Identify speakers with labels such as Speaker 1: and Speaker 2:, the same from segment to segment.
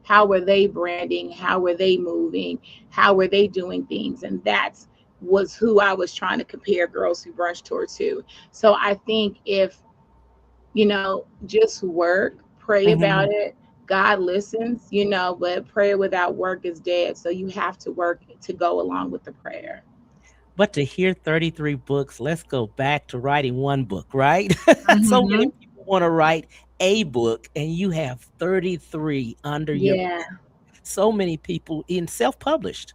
Speaker 1: how were they branding, how were they moving, how were they doing things, and that's was who I was trying to compare Girls Who Brunch Tour to. So I think if just work, pray about
Speaker 2: Mhm.
Speaker 1: it. God listens, but prayer without work is dead. So you have to work to go along with the prayer.
Speaker 2: But to hear 33 books, let's go back to writing one book, right? So many
Speaker 1: Hmm.
Speaker 2: people want to write a book, and you have 33 under your
Speaker 1: Yeah.
Speaker 2: so many people in self-published.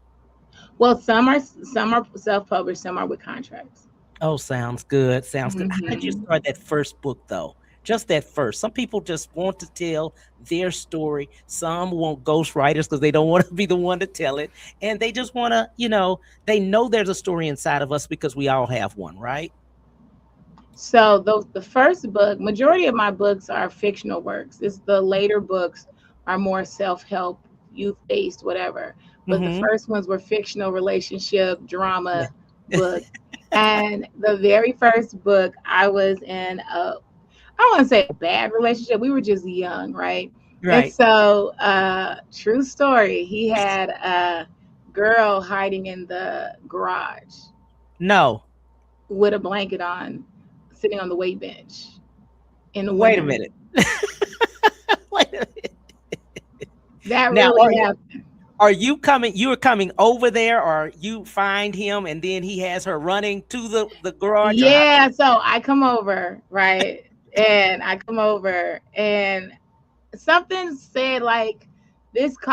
Speaker 1: Well, some are self-published, some are with contracts.
Speaker 2: Oh, sounds good. Sounds good. How did you
Speaker 1: Hmm.
Speaker 2: start that first book though? Just that first. Some people just want to tell their story. Some want ghostwriters because they don't want to be the one to tell it. And they just want to, they know there's a story inside of us because we all have one, right?
Speaker 1: So the first book, majority of my books are fictional works. It's the later books are more self-help, youth-based, whatever. But the
Speaker 2: Mm-hmm.
Speaker 1: first ones were fictional relationship
Speaker 2: Yeah.
Speaker 1: drama books. And the very first book, I was in I don't want to say a bad relationship. We were just young, right? And
Speaker 2: Right.
Speaker 1: so, true story, he had a girl hiding in the garage
Speaker 2: No.
Speaker 1: with a blanket on, sitting on the weight bench in the
Speaker 2: Wait a
Speaker 1: winter.
Speaker 2: minute. Wait a minute.
Speaker 1: That
Speaker 2: Now,
Speaker 1: really happened.
Speaker 2: are you coming? You are coming over there, or you find him, and then he has her running to the garage, or how?
Speaker 1: Yeah, so I come over, right? And I come over, and something said like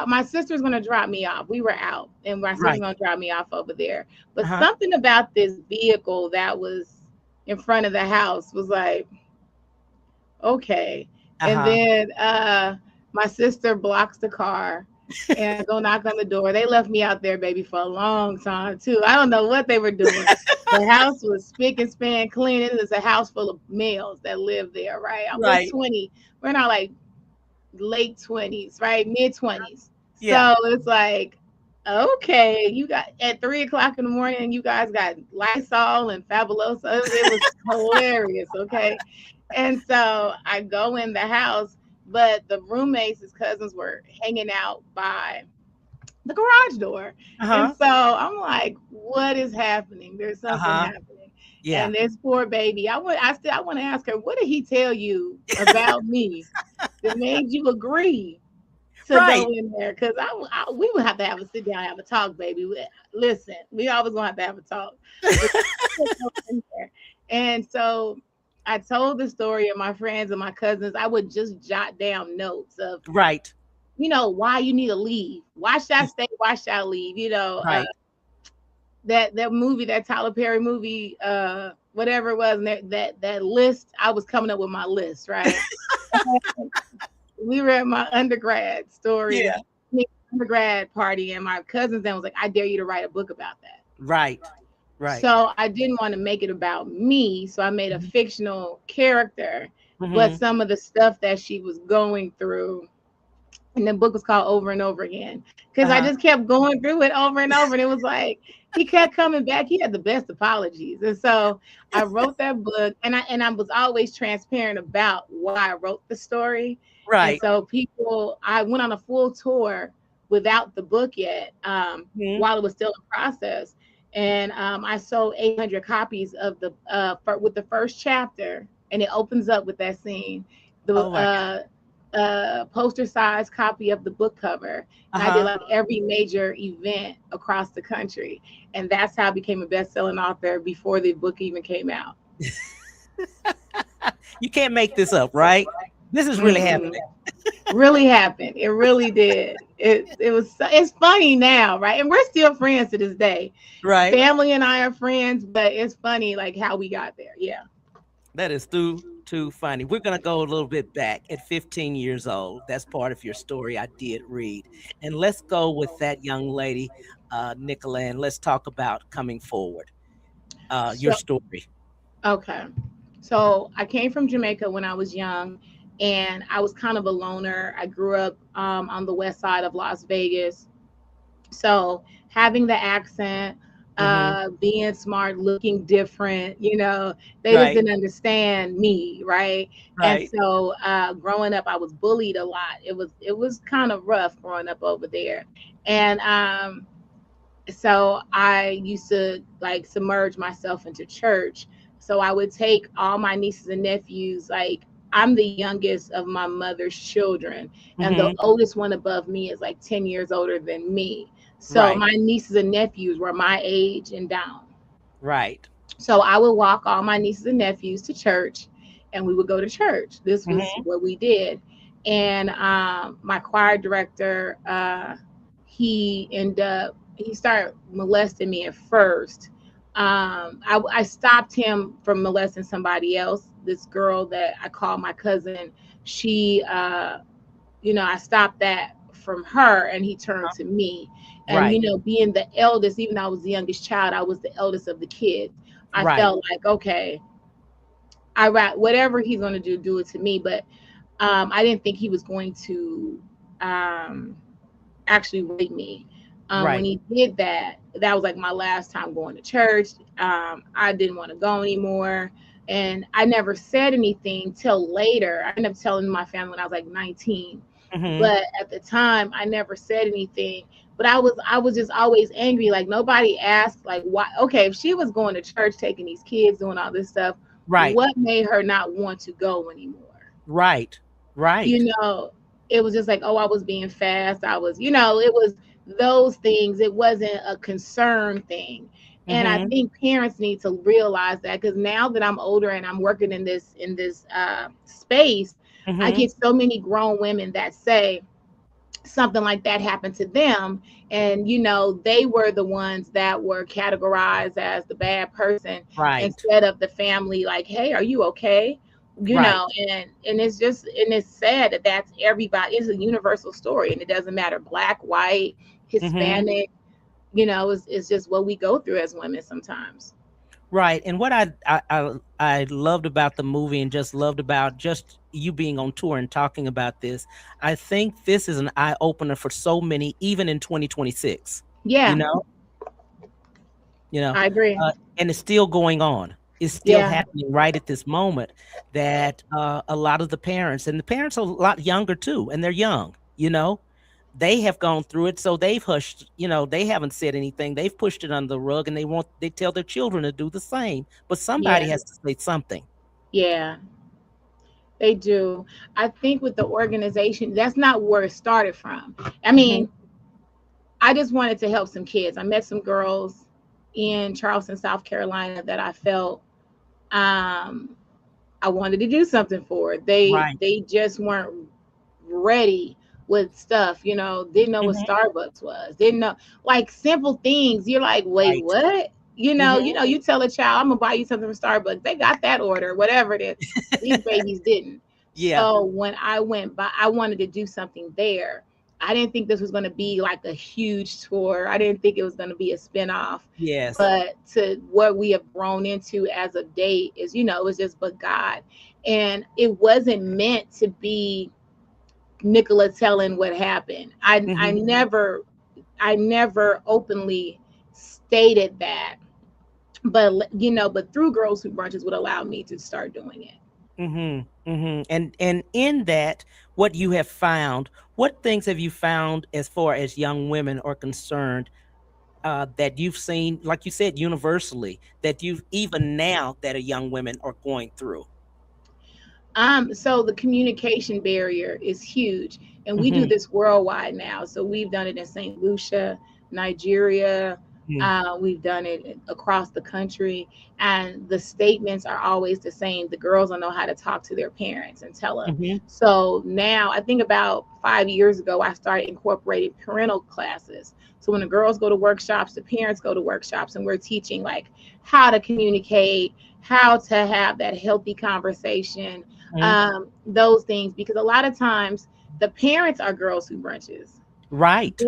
Speaker 1: my sister's gonna drop me off. We were out, and my sister's
Speaker 2: Right.
Speaker 1: gonna drop me off over there. But
Speaker 2: Uh huh.
Speaker 1: something about this vehicle that was in front of the house was like, okay.
Speaker 2: Uh
Speaker 1: And
Speaker 2: huh.
Speaker 1: then my sister blocks the car, and I go knock on the door. They left me out there, baby, for a long time too. I don't know what they were doing. The house was spick and span clean. It was a house full of males that lived there, right? We're
Speaker 2: Right.
Speaker 1: 20. We're not like late 20s, right? Mid 20s.
Speaker 2: Yeah.
Speaker 1: So it's like, okay, you got at 3 o'clock in the morning, you guys got Lysol and Fabuloso. It was hilarious, okay? And so I go in the house, but the roommates, his cousins, were hanging out by the garage door.
Speaker 2: Uh
Speaker 1: And
Speaker 2: huh.
Speaker 1: so I'm like, what is happening? There's
Speaker 2: Uh
Speaker 1: something
Speaker 2: huh.
Speaker 1: happening.
Speaker 2: Yeah.
Speaker 1: And this poor baby, I want to ask her, what did he tell you about me that made you agree to go
Speaker 2: Right.
Speaker 1: in there? Because we would have to have a sit down, have a talk, baby. Listen, we always gonna have to have a talk. But go in there. And so I told the story of my friends and my cousins. I would just jot down notes of,
Speaker 2: Right.
Speaker 1: why you need to leave. Why should I stay? Why should I leave?
Speaker 2: Right.
Speaker 1: That movie, that Tyler Perry movie, whatever it was, and that list. I was coming up with my list, right? We were at my undergrad story,
Speaker 2: Yeah.
Speaker 1: undergrad party, and my cousins then was like, "I dare you to write a book about that."
Speaker 2: Right. Right.
Speaker 1: So I didn't want to make it about me, so I made a fictional character, but
Speaker 2: Mm-hmm.
Speaker 1: some of the stuff that she was going through, and the book was called Over and Over Again, because
Speaker 2: Uh
Speaker 1: I
Speaker 2: huh.
Speaker 1: just kept going through it over and over, and it was like he kept coming back. He had the best apologies, and so I wrote that book, and I was always transparent about why I wrote the story, and
Speaker 2: Right.
Speaker 1: so I went on a full tour without the book yet,
Speaker 2: Hmm.
Speaker 1: while it was still in process, and I sold 800 copies of with the first chapter, and it opens up with that scene. The
Speaker 2: Oh my God.
Speaker 1: poster size copy of the book cover,
Speaker 2: Uh
Speaker 1: and I did
Speaker 2: huh.
Speaker 1: like every major event across the country, and that's how I became a best-selling author before the book even came out.
Speaker 2: You can't make this up, right? This is really
Speaker 1: Mm-mm.
Speaker 2: happening,
Speaker 1: Really happened. It really did. It's funny now, right? And we're still friends to this day.
Speaker 2: right?
Speaker 1: Family and I are friends, but it's funny like how we got there. Yeah.
Speaker 2: That is too funny. We're gonna go a little bit back at 15 years old. That's part of your story. I did read, and let's go with that young lady, Nicola, and let's talk about coming forward. Your
Speaker 1: So
Speaker 2: story.
Speaker 1: okay. So I came from Jamaica when I was young, and I was kind of a loner. I grew up on the west side of Las Vegas. So having the accent,
Speaker 2: Mm-hmm.
Speaker 1: being smart, looking different, they just
Speaker 2: Right.
Speaker 1: didn't understand me, right? And
Speaker 2: Right.
Speaker 1: so growing up, I was bullied a lot. It was kind of rough growing up over there. And so I used to like submerge myself into church. So I would take all my nieces and nephews, like I'm the youngest of my mother's children, and the
Speaker 2: Mm-hmm.
Speaker 1: oldest one above me is like 10 years older than me. So
Speaker 2: Right.
Speaker 1: my nieces and nephews were my age and down.
Speaker 2: Right.
Speaker 1: So I would walk all my nieces and nephews to church, and we would go to church. This was
Speaker 2: Mm-hmm.
Speaker 1: what we did. And my choir director, he started molesting me at first. I stopped him from molesting somebody else. This girl that I call my cousin, she, I stopped that from her, and he turned to me. And
Speaker 2: Right.
Speaker 1: being the eldest, even though I was the youngest child, I was the eldest of the kids. I
Speaker 2: Right.
Speaker 1: felt like, okay, whatever he's going to do it to me. But I didn't think he was going to um, actually rape me. When
Speaker 2: Right.
Speaker 1: he did that, that was like my last time going to church. I didn't want to go anymore. And I never said anything till later. I ended up telling my family when I was like 19.
Speaker 2: Mm-hmm.
Speaker 1: But at the time, I never said anything. But I was just always angry. Like nobody asked, like, why? Okay, if she was going to church, taking these kids, doing all this stuff,
Speaker 2: Right.
Speaker 1: what made her not want to go anymore?
Speaker 2: Right.
Speaker 1: you
Speaker 2: Right.
Speaker 1: know, it was just like, oh, I was being fast. It was those things. It wasn't a concern thing. And I
Speaker 2: Mm-hmm.
Speaker 1: think parents need to realize that, because now that I'm older and I'm working in this space, I
Speaker 2: Mm-hmm.
Speaker 1: get so many grown women that say something like that happened to them, and they were the ones that were categorized as the bad person
Speaker 2: Right.
Speaker 1: instead of the family, like, hey, are you okay?
Speaker 2: Right.
Speaker 1: And it's sad that that's everybody. It's a universal story, and it doesn't matter black, white,
Speaker 2: Mm-hmm.
Speaker 1: Hispanic. It's just what we go through as women sometimes.
Speaker 2: Right. And what I loved about the movie and just loved about just you being on tour and talking about this, I think this is an eye opener for so many, even in 2026. You
Speaker 1: Yeah,
Speaker 2: know, you know,
Speaker 1: I agree.
Speaker 2: and it's still going on. It's still
Speaker 1: Yeah,
Speaker 2: happening right at this moment. That a lot of the parents, and the parents are a lot younger too, and they're young. They have gone through it, so they've hushed. They haven't said anything. They've pushed it under the rug, and they tell their children to do the same. But
Speaker 1: yeah,
Speaker 2: somebody has to say something.
Speaker 1: yeah. They do. I think with the organization, that's not where it started from. I
Speaker 2: Hmm.
Speaker 1: mean, I just wanted to help some kids. I met some girls in Charleston, South Carolina that I felt um, I wanted to do something for. They
Speaker 2: Right.
Speaker 1: they just weren't ready with stuff, didn't know what
Speaker 2: Hmm.
Speaker 1: Starbucks was, didn't know, like, simple things. You're like, wait,
Speaker 2: Right.
Speaker 1: what?
Speaker 2: Hmm.
Speaker 1: You tell a child, I'm gonna buy you something from Starbucks. They got that order, whatever it is. These babies didn't.
Speaker 2: Yeah.
Speaker 1: So when I went by, I wanted to do something there. I didn't think this was going to be like a huge tour. I didn't think it was going to be a spinoff.
Speaker 2: Yes.
Speaker 1: But to what we have grown into as of date is, it was just but God. And it wasn't meant to be Nicola telling what happened.
Speaker 2: Hmm.
Speaker 1: I never openly stated that. But through Girls Who Brunches would allow me to start doing it.
Speaker 2: Hmm. Hmm. And in that, what you have found, what things have you found as far as young women are concerned, that you've seen, like you said, universally, that you've even now that a young women are going through?
Speaker 1: So the communication barrier is huge, and we do
Speaker 2: Hmm.
Speaker 1: this worldwide now. So we've done it in St. Lucia, Nigeria. We've done it across the country, and the statements are always the same. The girls don't know how to talk to their parents and tell them.
Speaker 2: Hmm.
Speaker 1: So now, I think about 5 years ago, I started incorporating parental classes. So when the girls go to workshops, the parents go to workshops, and we're teaching like how to communicate, how to have that healthy conversation,
Speaker 2: Hmm.
Speaker 1: those things, because a lot of times the parents are Girls Who Brunches.
Speaker 2: Right.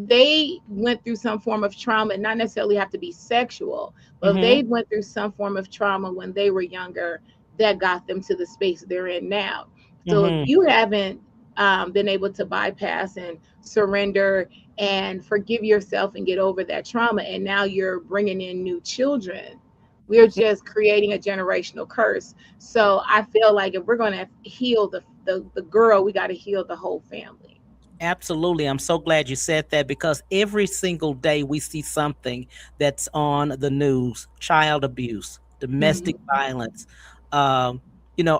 Speaker 1: They went through some form of trauma, not necessarily have to be sexual, but
Speaker 2: Hmm.
Speaker 1: they went through some form of trauma when they were younger that got them to the space they're in now. So if
Speaker 2: Hmm.
Speaker 1: you haven't been able to bypass and surrender and forgive yourself and get over that trauma. And now you're bringing in new children. We're just creating a generational curse. So I feel like if we're going to heal the girl, we got to heal the whole family.
Speaker 2: Absolutely. I'm so glad you said that because every single day we see something that's on the news, child abuse, domestic
Speaker 1: Mhm.
Speaker 2: violence, um,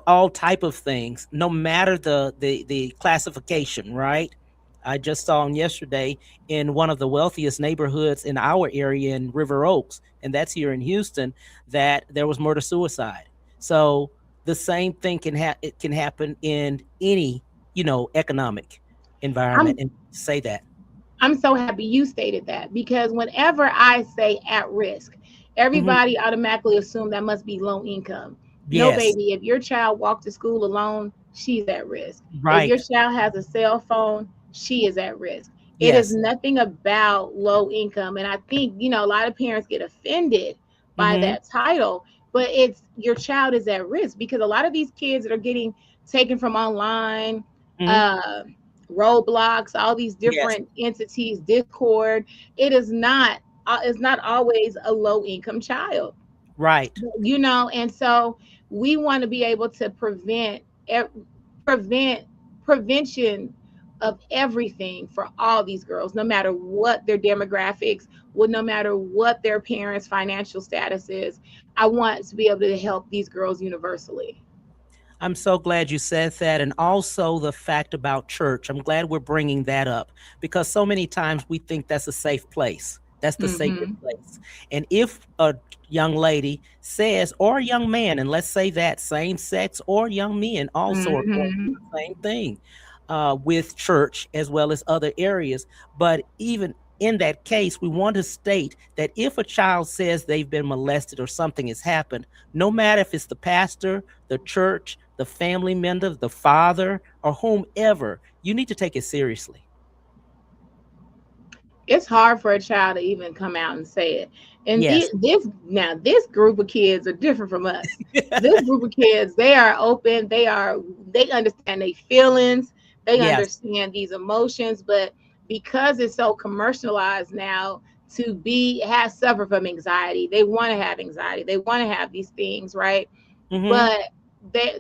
Speaker 2: all type of things, no matter the classification, right? I just saw on yesterday in one of the wealthiest neighborhoods in our area in River Oaks, and that's here in Houston, that there was murder suicide. So the same thing it can happen in any, economic environment
Speaker 1: I'm
Speaker 2: and say that.
Speaker 1: I'm so happy you stated that because whenever I say at risk,
Speaker 2: Hmm.
Speaker 1: everybody automatically assume that must be low income. No,
Speaker 2: Yes,
Speaker 1: baby, if your child walked to school alone, she's at risk. If your
Speaker 2: right.
Speaker 1: child has a cell phone, she is at risk. It is
Speaker 2: Yes.
Speaker 1: nothing about low income. And I think, a lot of parents get offended by
Speaker 2: Hmm.
Speaker 1: that title, but it's your child is at risk because a lot of these kids that are getting taken from online,
Speaker 2: Hmm.
Speaker 1: uh, Roblox, all these
Speaker 2: Yes.
Speaker 1: different entities, Discord. It is not. It's not always a low income child,
Speaker 2: Right.
Speaker 1: and so we want to be able to prevent prevention of everything for all these girls, no matter what their demographics, no matter what their parents' financial status is. I want to be able to help these girls universally.
Speaker 2: I'm so glad you said that. And also the fact about church. I'm glad we're bringing that up because so many times we think that's a safe place. That's the sacred
Speaker 1: Mm-hmm.
Speaker 2: place. And if a young lady says, or a young man, and let's say that same sex or young men also are going
Speaker 1: Mm-hmm.
Speaker 2: through the same thing with church as well as other areas. But even in that case, we want to state that if a child says they've been molested or something has happened, no matter if it's the pastor, the church, the family member, the father, or whomever, you need to take it seriously.
Speaker 1: It's hard for a child to even come out and say it. And
Speaker 2: Yes.
Speaker 1: this group of kids are different from us. This group of kids, they are open. They understand their feelings. They
Speaker 2: Yes.
Speaker 1: understand these emotions. But because it's so commercialized now, to be has suffered from anxiety. They want to have anxiety. They want to have these things, right?
Speaker 2: Hmm.
Speaker 1: But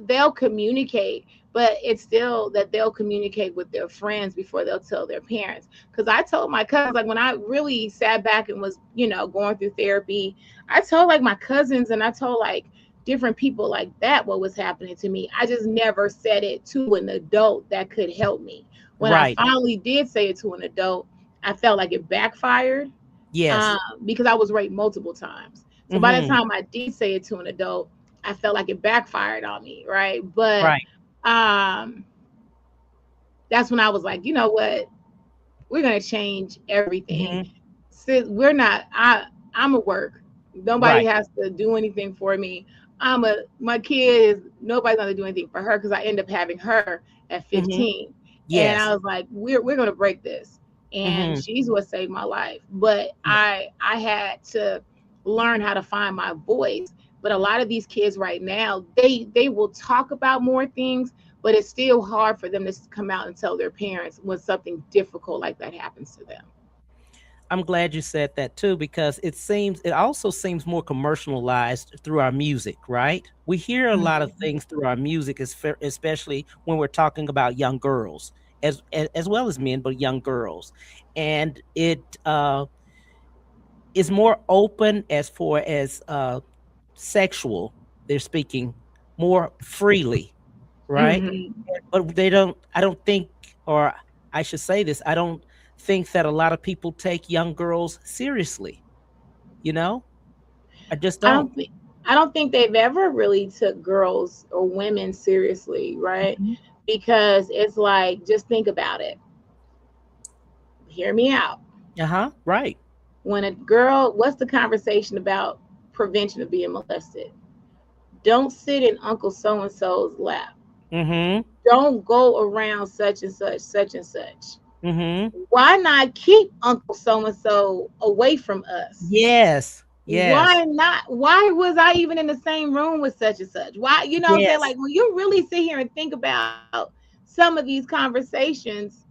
Speaker 1: they'll communicate, but it's still that they'll communicate with their friends before they'll tell their parents. Because I told my cousins, like when I really sat back and was going through therapy, I told like my cousins and I told like different people like that what was happening to me. I just never said it to an adult that could help me. When I
Speaker 2: Right.
Speaker 1: finally did say it to an adult, I felt like it backfired,
Speaker 2: Yes.
Speaker 1: because I was raped multiple times. So by the
Speaker 2: Hmm.
Speaker 1: time I did say it to an adult, I felt like it backfired on me, right? But
Speaker 2: Right.
Speaker 1: um, that's when I was like, you know what? We're gonna change everything.
Speaker 2: Hmm.
Speaker 1: Since we're not, I'm a work. Nobody
Speaker 2: Right.
Speaker 1: has to do anything for me. My kid is nobody's gonna do anything for her because I end up having her at
Speaker 2: Hmm.
Speaker 1: 15, and
Speaker 2: Yes.
Speaker 1: I was like, we're gonna break this, and
Speaker 2: Hmm.
Speaker 1: she's what saved my life. But I had to learn how to find my voice. But a lot of these kids right now, they will talk about more things, but it's still hard for them to come out and tell their parents when something difficult like that happens to them.
Speaker 2: I'm glad you said that too because it also seems more commercialized through our music, right? We hear a lot of
Speaker 1: Mhm.
Speaker 2: things through our music, especially when we're talking about young girls, as well as men, but young girls, and it is more open as far as sexual. They're speaking more freely, right?
Speaker 1: Mhm.
Speaker 2: But they don't. I don't think, or I should say this. I don't think that a lot of people take young girls seriously. You know, I just
Speaker 1: I
Speaker 2: don't.
Speaker 1: don't think I don't think they've ever really took girls or women seriously, right?
Speaker 2: Mhm.
Speaker 1: Because it's like just think about it. Hear me out.
Speaker 2: Uh-huh. Right.
Speaker 1: When a girl, what's the conversation about prevention of being molested? Don't sit in Uncle so and so's lap.
Speaker 2: Mm-hmm.
Speaker 1: Don't go around such and such, such and such.
Speaker 2: Mm-hmm.
Speaker 1: Why not keep Uncle so and so away from us?
Speaker 2: Yes. Yes.
Speaker 1: Why not? Why was I even in the same room with such and such? Why, what I'm saying?
Speaker 2: Yes.
Speaker 1: Like when you really sit here and think about such some of these conversations,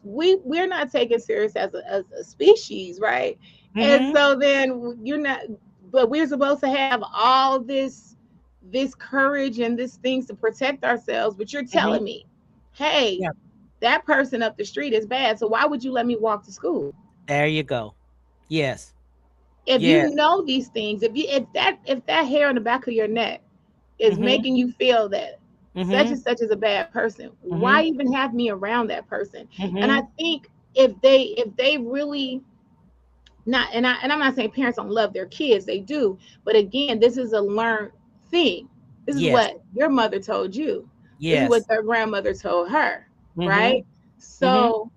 Speaker 1: we're not taken serious as a species, right? And
Speaker 2: Mm-hmm.
Speaker 1: so then you're not, but we're supposed to have all this courage and this things to protect ourselves, but you're
Speaker 2: Mm-hmm.
Speaker 1: telling me, hey,
Speaker 2: Yeah.
Speaker 1: that person up the street is bad, so why would you let me walk to school?
Speaker 2: There you go. Yes.
Speaker 1: If
Speaker 2: Yes.
Speaker 1: you know these things, if that hair on the back of your neck is
Speaker 2: Mm-hmm.
Speaker 1: making you feel that such
Speaker 2: Mm-hmm.
Speaker 1: and such is a bad person, why
Speaker 2: Mm-hmm.
Speaker 1: even have me around that person? And I
Speaker 2: Mm-hmm.
Speaker 1: think if they really not, and I'm not saying parents don't love their kids, they do, but again, this is a learned thing. This is
Speaker 2: Yes.
Speaker 1: what your mother told you. This is what
Speaker 2: Yes.
Speaker 1: their grandmother told her,
Speaker 2: Mm-hmm.
Speaker 1: right?
Speaker 2: Mm-hmm.
Speaker 1: So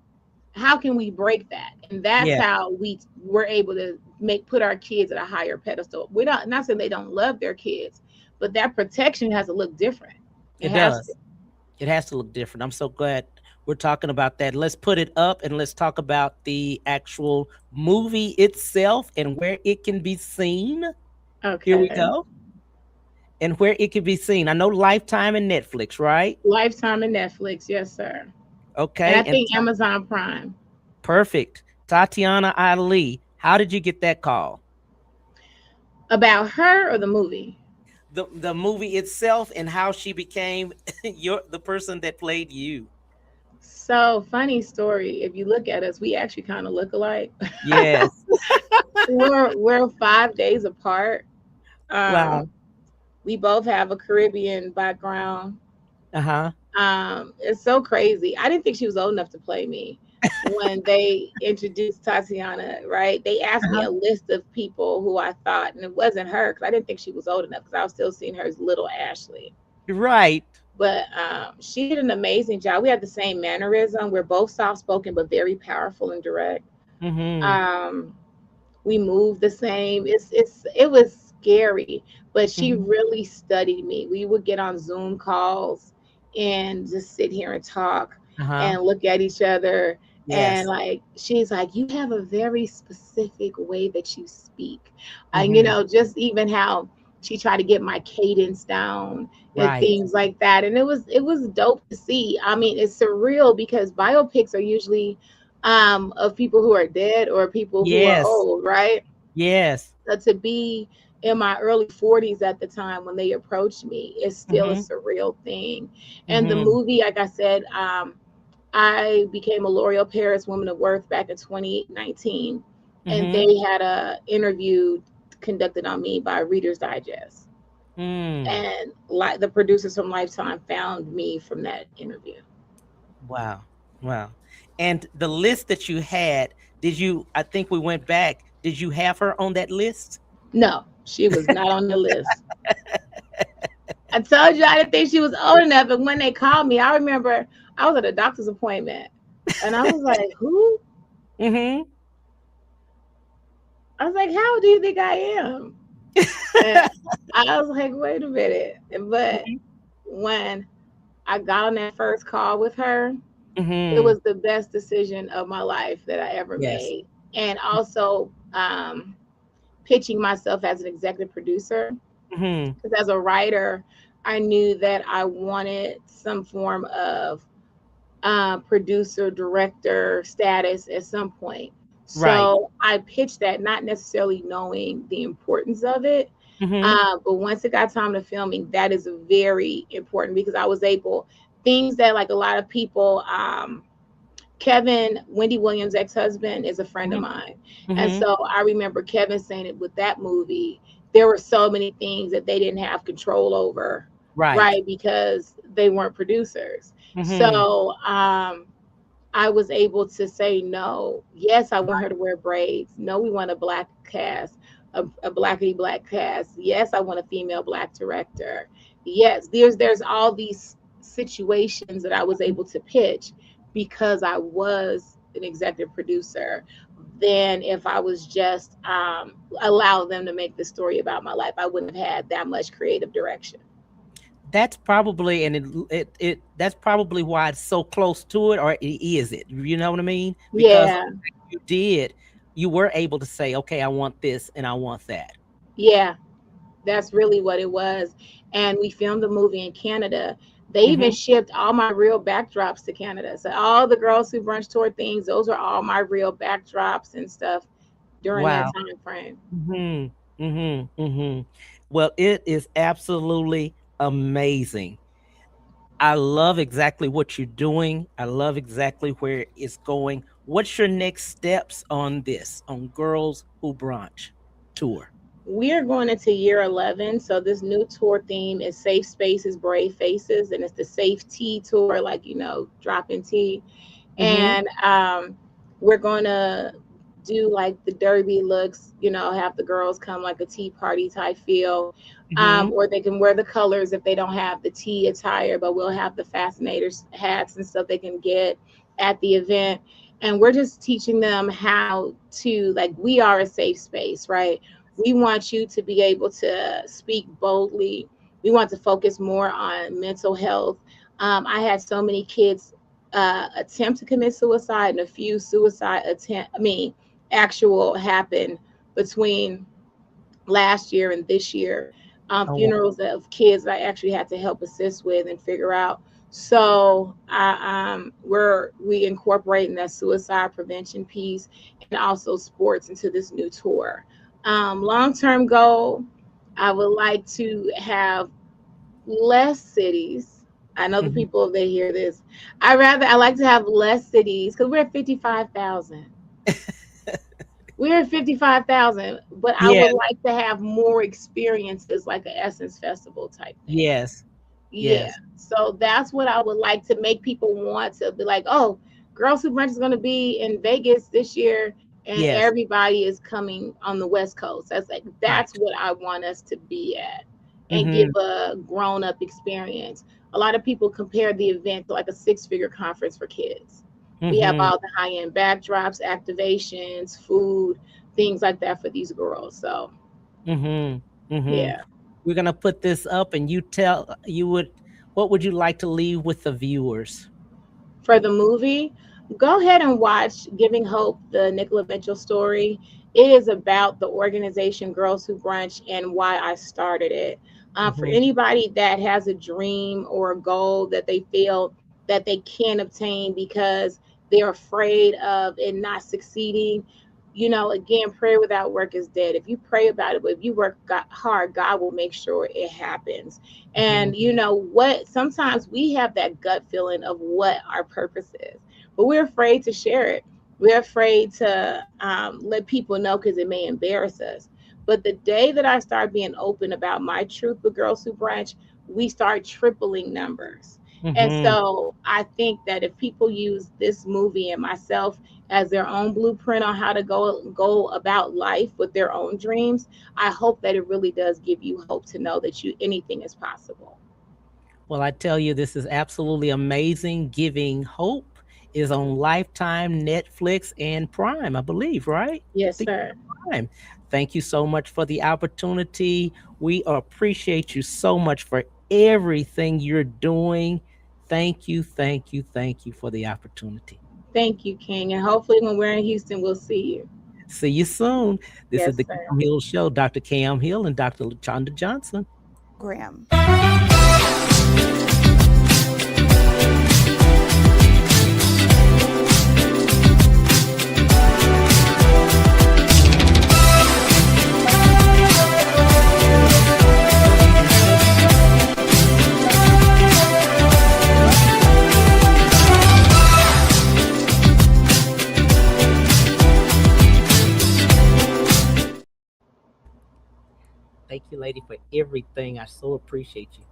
Speaker 1: how can we break that? And that's
Speaker 2: Yeah.
Speaker 1: how we're able to put our kids at a higher pedestal. We're not saying they don't love their kids, but that protection has to look different. It
Speaker 2: It
Speaker 1: has to.
Speaker 2: does. It has to look different. I'm so glad we're talking about that. Let's put it up and let's talk about the actual movie itself and where it can be seen. Here we
Speaker 1: Okay.
Speaker 2: go. And where it can be seen. I know Lifetime and Netflix, right?
Speaker 1: Lifetime and Netflix, yes, sir. And
Speaker 2: Okay.
Speaker 1: I think Amazon Prime.
Speaker 2: Perfect. Tatiana Ali, how did you get that call?
Speaker 1: About her or the movie?
Speaker 2: The movie itself and how she became the person that played you.
Speaker 1: So funny story. If you look at us, we actually kind of look alike.
Speaker 2: Yes.
Speaker 1: We're 5 days apart.
Speaker 2: Wow.
Speaker 1: Um, we both have a Caribbean background.
Speaker 2: Uh-huh.
Speaker 1: It's so crazy. I didn't think she was old enough to play me when they introduced Tatiana, right? They asked me
Speaker 2: Uh-huh.
Speaker 1: a list of people who I thought, and it wasn't her because I didn't think she was old enough because I was still seeing her as little Ashley.
Speaker 2: Right.
Speaker 1: But she did an amazing job. We had the same mannerism. We're both soft spoken, but very powerful and direct.
Speaker 2: Mm-hmm.
Speaker 1: Um, we moved the same. It was scary, but she
Speaker 2: Mm-hmm.
Speaker 1: really studied me. We would get on Zoom calls and just sit here and talk
Speaker 2: Uh-huh.
Speaker 1: and look at each other. And
Speaker 2: Yes.
Speaker 1: like she's like, you have a very specific way that you speak. And
Speaker 2: Mm-hmm.
Speaker 1: just even how she tried to get my cadence down and
Speaker 2: Right.
Speaker 1: things like that. And it was dope to see. I mean, it's surreal because biopics are usually of people who are dead or people who are
Speaker 2: Yes.
Speaker 1: old, right?
Speaker 2: Yes.
Speaker 1: To be in my early 40s at the time when they approached me is still a
Speaker 2: Mm-hmm.
Speaker 1: surreal thing. And the
Speaker 2: Mm-hmm.
Speaker 1: movie, like I said, I became a L'Oreal Paris Woman of Worth back in 2019, and
Speaker 2: Mm-hmm.
Speaker 1: they had a interview conducted on me by Reader's Digest,
Speaker 2: Mm.
Speaker 1: and like the producers from Lifetime found me from that interview.
Speaker 2: Wow. Wow. And the list that you had, did you, I think we went back, did you have her on that list?
Speaker 1: No, she was not on the list. I told you I didn't think she was old enough. And when they called me, I remember I was at a doctor's appointment and I was like, who?
Speaker 2: Mm-hmm.
Speaker 1: I was like, how do you think I am? And I was like, wait a minute. But when I got on that first call with her, it
Speaker 2: Mm-hmm.
Speaker 1: was the best decision of my life that I ever
Speaker 2: Yes.
Speaker 1: made. And also pitching myself as an executive producer.
Speaker 2: Mm-hmm.
Speaker 1: Because as a writer, I knew that I wanted some form of producer, director status at some point.
Speaker 2: Right.
Speaker 1: So I pitched that, not necessarily knowing the importance of it.
Speaker 2: Mm-hmm.
Speaker 1: But once it got time to filming, that is very important because I was able, things that like a lot of people, Kevin, Wendy Williams' ex-husband, is a friend of mine. And
Speaker 2: Mm-hmm.
Speaker 1: so I remember Kevin saying it with that movie, there were so many things that they didn't have control over,
Speaker 2: Right.
Speaker 1: right? Because they weren't producers.
Speaker 2: Mm-hmm.
Speaker 1: So I was able to say no. Yes, I want her to wear braids. No, we want a black cast, a blackity black cast. Yes, I want a female black director. Yes, there's all these situations that I was able to pitch because I was an executive producer. Than if I was just allow them to make the story about my life. I wouldn't have had that much creative direction.
Speaker 2: That's probably and that's probably why it's so close to it, or is it? You know what I mean? Because
Speaker 1: Yeah,
Speaker 2: you did, you were able to say, okay, I want this and I want that.
Speaker 1: yeah. That's really what it was. And we filmed the movie in Canada. They even
Speaker 2: Hmm.
Speaker 1: shipped all my real backdrops to Canada. So all the Girls Who Brunch tour things, those are all my real backdrops and stuff during that
Speaker 2: Wow.
Speaker 1: time frame.
Speaker 2: Hmm. Hmm. Hmm. Well, it is absolutely amazing. I love exactly what you're doing. I love exactly where it's going. What's your next steps on this, on Girls Who Brunch tour?
Speaker 1: We are going into year 11. So this new tour theme is Safe Spaces, Brave Faces, and it's the Safe Tea Tour, like, dropping tea.
Speaker 2: Hmm.
Speaker 1: And we're going to do like the derby looks, have the girls come like a tea party type feel.
Speaker 2: Hmm.
Speaker 1: Or they can wear the colors if they don't have the tea attire, but we'll have the fascinators hats and stuff they can get at the event. And we're just teaching them how to, like, we are a safe space, right? We want you to be able to speak boldly. We want to focus more on mental health. I had so many kids attempt to commit suicide, and a few suicide actual happen between last year and this year.
Speaker 2: Oh, wow.
Speaker 1: Funerals of kids that I actually had to help assist with and figure out. So we incorporating that suicide prevention piece and also sports into this new tour. Long term goal, I would like to have less cities. I know the
Speaker 2: Hmm.
Speaker 1: people, if they hear this, I like to have less cities because we're at 55,000. We're at 55,000, but I would
Speaker 2: Yes,
Speaker 1: like to have more experiences like an Essence Festival type thing.
Speaker 2: yes,
Speaker 1: Yeah.
Speaker 2: yes,
Speaker 1: So that's what I would like to make people want to be like, oh, Girls Who Brunch is going to be in Vegas this year, and
Speaker 2: yes.
Speaker 1: everybody is coming on the West Coast. That's
Speaker 2: Right.
Speaker 1: what I want us to be at and give
Speaker 2: Hmm.
Speaker 1: a grown up experience. A lot of people compare the event to like a six-figure conference for kids. We have
Speaker 2: Hmm.
Speaker 1: all the high end backdrops, activations, food, things like that for these girls. So,
Speaker 2: Hmm. Hmm.
Speaker 1: yeah.
Speaker 2: We're gonna put this up, and you would. What would you like to leave with the viewers?
Speaker 1: For the movie, go ahead and watch Giving Hope, the Nicola Mitchell story. It is about the organization Girls Who Brunch and why I started it. For
Speaker 2: Hmm.
Speaker 1: anybody that has a dream or a goal that they feel that they can't obtain because they're afraid of it not succeeding, again, prayer without work is dead. If you pray about it, but if you work hard, God will make sure it happens.
Speaker 2: Hmm.
Speaker 1: And you know what? Sometimes we have that gut feeling of what our purpose is, but we're afraid to share it. We're afraid to let people know because it may embarrass us. But the day that I start being open about my truth with Girls Who Branch, we start tripling numbers. And
Speaker 2: Hmm.
Speaker 1: so I think that if people use this movie and myself as their own blueprint on how to go about life with their own dreams, I hope that it really does give you hope to know that anything is possible.
Speaker 2: Well, I tell you, this is absolutely amazing. Giving Hope is on Lifetime, Netflix, and Prime, I believe, right? I
Speaker 1: Yes,
Speaker 2: think
Speaker 1: sir.
Speaker 2: Prime. Thank you so much for the opportunity. We appreciate you so much for everything you're doing. Thank you, thank you, thank you for the opportunity.
Speaker 1: Thank you, King. And hopefully, when we're in Houston, we'll see you.
Speaker 2: See you soon. This is
Speaker 1: Yes,
Speaker 2: the
Speaker 1: sir.
Speaker 2: Cam Hill Show. Dr. Cam Hill and Dr. LaChonda Johnson.
Speaker 3: Graham.
Speaker 2: Thank you, lady, for everything. I so appreciate you.